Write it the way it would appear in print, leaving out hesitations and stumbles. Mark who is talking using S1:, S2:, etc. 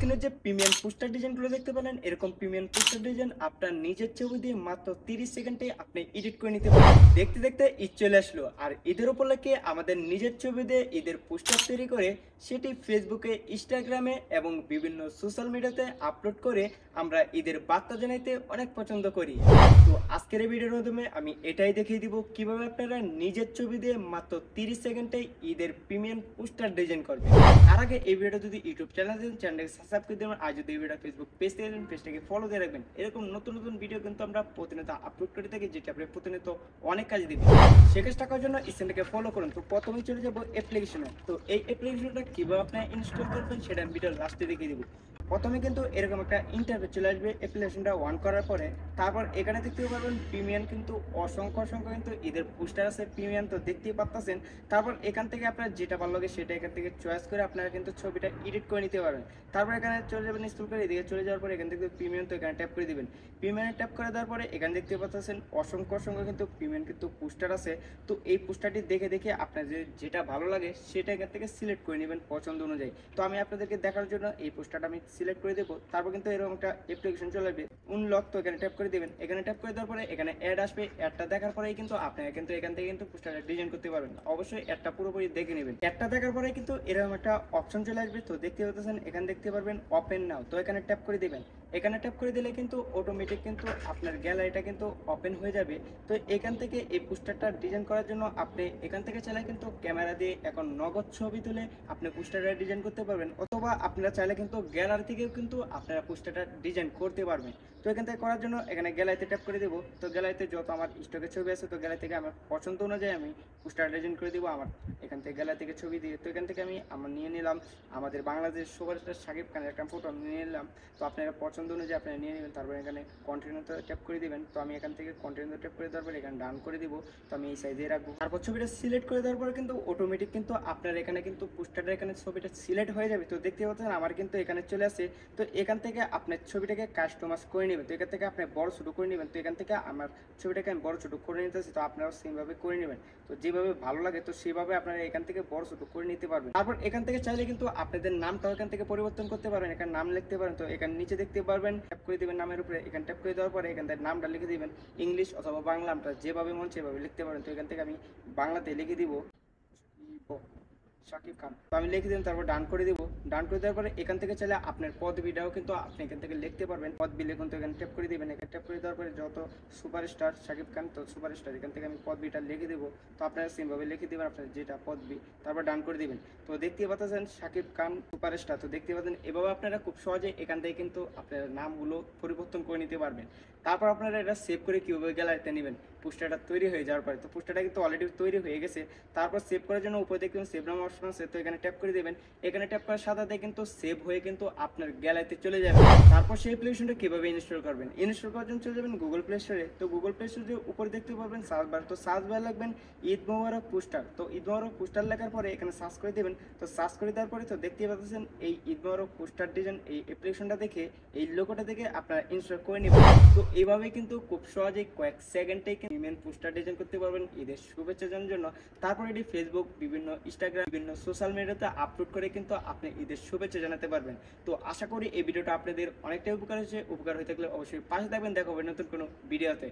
S1: স্ক্রিনে যে premium poster ডিজাইনগুলো দেখতে পেলেন, এরকম প্রিমিয়াম পোস্টার ডিজাইন আপনার নিজের ছবি দিয়ে মাত্র 30 সেকেন্ডে আপনি এডিট করে নিতে পারেন। দেখতে দেখতে ঈদ চলে আসলো, আর ঈদের উপলক্ষে আমাদের নিজের ছবি দিয়ে ঈদের পোস্টার তৈরি করে সেটি ফেসবুকে, ইনস্টাগ্রামে এবং বিভিন্ন সোশ্যাল মিডিয়াতে আপলোড করে আমরা ঈদের বার্তা জানাইতে অনেক পছন্দ করি। তো আজকের এই ভিডিওর মাধ্যমে আমি এটাই দেখিয়ে দিব কিভাবে আপনারা নিজের ছবি দিয়ে মাত্র 30 সেকেন্ডে ঈদের প্রিমিয়াম পোস্টার ডিজাইন করবেন। তার আগে এই ভিডিওটা যদি ইউটিউব চ্যানেল দেন, চ্যানেলটাকে সাবস্ক্রাইব করে দেবেন। আর যদি এই ভিডিওটা ফেসবুক পেজ থেকে দেন, পেজটাকে ফলো দিয়ে রাখবেন। এরকম নতুন নতুন ভিডিও কিন্তু আমরা প্রতিনিয়ত আপলোড করে থাকি, যেটা আপনি প্রতিনিয়ত অনেক কাজে দিবেন। সে কাজটা করার জন্য এই চ্যানেলটাকে ফলো করুন। তো প্রথমেই চলে যাবো অ্যাপ্লিকেশনে। তো এই অ্যাপ্লিকেশনটা কিভাবে আপনি ইনস্টল করবেন সেটা আমি ভিডিওর লাস্টে দেখিয়ে দিব। প্রথমে কিন্তু এরকম একটা ইন্টারফেস চলে আসবে অ্যাপ্লিকেশনটা অন করার পরে। তারপর এখানে দেখতে পারবেন প্রিমিয়াম কিন্তু অসংখ্য কিন্তু ঈদের পোস্টার আছে প্রিমিয়াম, তো দেখতেই পাচ্ছেন। তারপর এখান থেকে আপনার যেটা ভালো লাগে সেটা এখান থেকে চয়েস করে আপনারা কিন্তু ছবিটা এডিট করে নিতে পারবেন। তারপর এখানে চলে যাবেন স্ক্রল করে, এদিকে চলে যাওয়ার পরে এখান থেকে প্রিমিয়াম, তো এখানে ট্যাপ করে দিবেন। প্রিমিয়ামে ট্যাপ করে দেওয়ার পরে এখানে দেখতে পাচ্ছেন অসংখ্য কিন্তু প্রিমিয়াম কিন্তু পোস্টার আছে। তো এই পোস্টারটি দেখে দেখে আপনার যেটা ভালো লাগে সেটা এখান থেকে সিলেক্ট করে নেবেন পছন্দ অনুযায়ী। তো আমি আপনাদেরকে দেখার জন্য এই পোস্টারটা আমি সিলেক্ট করে দেবো। তারপর কিন্তু এরকম একটা অ্যাপ্লিকেশন চলে আসবে উনলক, তো এখানে ট্যাপ করে দেবেন। এখানে ট্যাপ করে দেওয়ার পরে এখানে অ্যাড আসবে। অ্যাডটা দেখার পরেই কিন্তু আপনারা কিন্তু এখান থেকে কিন্তু পোস্টারটা ডিজাইন করতে পারবেন। অবশ্যই অ্যাডটা পুরোপুরি দেখে নেবেন। অ্যাডটা দেখার পরে কিন্তু এরকম একটা অপশন চলে আসবে। তো দেখতে পাচ্ছেন এখানে দেখতে পারবেন ওপেন নাও, তো এখানে ট্যাপ করে দেবেন। এখানে ট্যাপ করে দিলে কিন্তু অটোমেটিক কিন্তু আপনার গ্যালারিটা কিন্তু ওপেন হয়ে যাবে। তো এখান থেকে এই পোস্টারটা ডিজাইন করার জন্য আপনি এখান থেকে চাইলে কিন্তু ক্যামেরা দিয়ে এখন নগদ ছবি তুলে আপনি পোস্টারটা ডিজাইন করতে পারবেন, অথবা আপনারা চাইলে কিন্তু গ্যালারি থেকেও কিন্তু আপনারা পোস্টারটা ডিজাইন করতে পারবেন। তো এখান থেকে করার জন্য এখানে গ্যালারিতে ট্যাপ করে দেবো। তো গ্যালারিতে যত আমার স্টকের ছবি আছে, তো গ্যালারি থেকে আমার পছন্দ অনুযায়ী আমি পোস্টার ডিজাইন করে দেবো। আমার এখান থেকে গ্যালারি থেকে ছবি দিয়ে, তো এখান থেকে আমি নিয়ে নিলাম আমাদের বাংলাদেশ সুপারস্টার শাকিব খানের একটা ফটো আমি নিয়ে নিলাম। তো আপনারা পছন্দ অনুযায়ী আপনারা নিয়ে নেবেন। তারপর এখানে কন্টিনিউতে ট্যাপ করে দিবেন। তো আমি এখান থেকে কন্টিনিউতে ট্যাপ করে দেওয়ার পর এখানে ডান করে দিব। তো আমি এই সাইজে রাখবো। তারপর ছবিটা সিলেক্ট করে দেওয়ার পরে কিন্তু অটোমেটিক কিন্তু আপনার এখানে কিন্তু পোস্টারটা এখানে ছবিটা সিলেক্ট হয়ে যাবে। তো দেখতে পাচ্ছেন আমার কিন্তু এখানে চলে আসে। তো এখান থেকে আপনার ছবিটাকে কাস্টমাইজ করে নেবেন। তো এখান থেকে আপনি বড় ছোট করে নেবেন। তো এখান থেকে আমার ছবিটাকে আমি বড় ছোট করে নিতেছি, তো আপনারাও সেমভাবে করে নেবেন। তো যেভাবে ভালো লাগে তো সেভাবে আপনারা এখান থেকে বড় ছোট করে নিতে পারবেন। তারপর এখান থেকে চাইলে কিন্তু আপনাদের নামটাও এখান থেকে পরিবর্তন করতে পারবেন। এখানে নাম লিখতে পারেন। তো এখানে নিচে দেখতে পারবেন ট্যাপ করে দিবেন নামের উপরে। এখানে ট্যাপ করে দেওয়ার পরে এখান থেকে নামটা লিখে দিবেন ইংলিশ অথবা বাংলা, আপনারা যেভাবে মন সেভাবে লিখতে পারেন। তো এখান থেকে আমি বাংলাতে লিখে দিব শাকিব খান, তো আমি লিখে দিলাম। তারপর ডান করে দিব। ডান করে দেওয়ার পরে এখান থেকে চাইলে আপনার পদবিটাও কিন্তু আপনি এখান থেকে লিখতে পারবেন। পদবি লিখুন, তো এখানে ট্যাপ করে দিবেন। এখানে ট্যাপ করে দেওয়ার পরে যত সুপারস্টার শাকিব খান, তো সুপারস্টার এখান থেকে আমি পদবিটা লিখে দেবো। তো আপনারা সেমভাবে লিখে দেবেন আপনার যেটা পদবি, তারপর ডান করে দিবেন। তো দেখতে পাচ্ছেন শাকিব খান সুপারস্টার। তো দেখতে পাচ্ছেন এভাবে আপনারা খুব সহজে এখান থেকে কিন্তু আপনার নামগুলো পরিবর্তন করে নিতে পারবেন। তারপর আপনারা এটা সেভ করে কিভাবে গ্যালারিতে নেবেন পোস্টারটা তৈরি হয়ে যাওয়ার পরে। তো পোস্টারটা কিন্তু অলরেডি তৈরি হয়ে গেছে। তারপর সেভ করার জন্য উপরে দেখবেন সেভ নাম অপশন আছে, তো এখানে ট্যাপ করে দেবেন। এখানে ট্যাপ করার সাথে সাথে কিন্তু সেভ হয়ে কিন্তু আপনার গ্যালারিতে চলে যাবে। তারপর সেই অ্যাপ্লিকেশনটা কিভাবে ইনস্টল করবেন, ইনস্টল করার জন্য চলে যাবেন গুগল প্লে স্টোরে। তো গুগল প্লে স্টোরে উপরে দেখতে পারবেন সার্চ বার, তো সার্চ বার লাগবেন ঈদ মোবারক পোস্টার। তো ঈদ মোবারক পোস্টার লেখার পরে এখানে সার্চ করে দেবেন। তো সার্চ করে দেওয়ার পরে তো দেখতে পাচ্ছেন এই ঈদ মোবারক পোস্টার ডিজাইন এই অ্যাপ্লিকেশনটা দেখে এই লোগোটা দেখে আপনারা ইনস্টল করে নেবেন। তো এইভাবে কিন্তু খুব সহজেই কয়েক সেকেন্ডে প্রিমিয়াম পোস্টার ডিজাইন করতে পারবেন ঈদের শুভেচ্ছা জানানোর জন্য। তারপর এটি ফেসবুক, বিভিন্ন ইনস্টাগ্রাম, বিভিন্ন সোশ্যাল মিডিয়াতে আপলোড করে কিন্তু আপনি ঈদের শুভেচ্ছা জানাতে পারবেন। তো আশা করি এই ভিডিওটা আপনাদের অনেকটাই উপকার হয়েছে। উপকার হয়ে থাকলে অবশ্যই পাশে থাকবেন। দেখা হবে নতুন কোনো ভিডিওতে।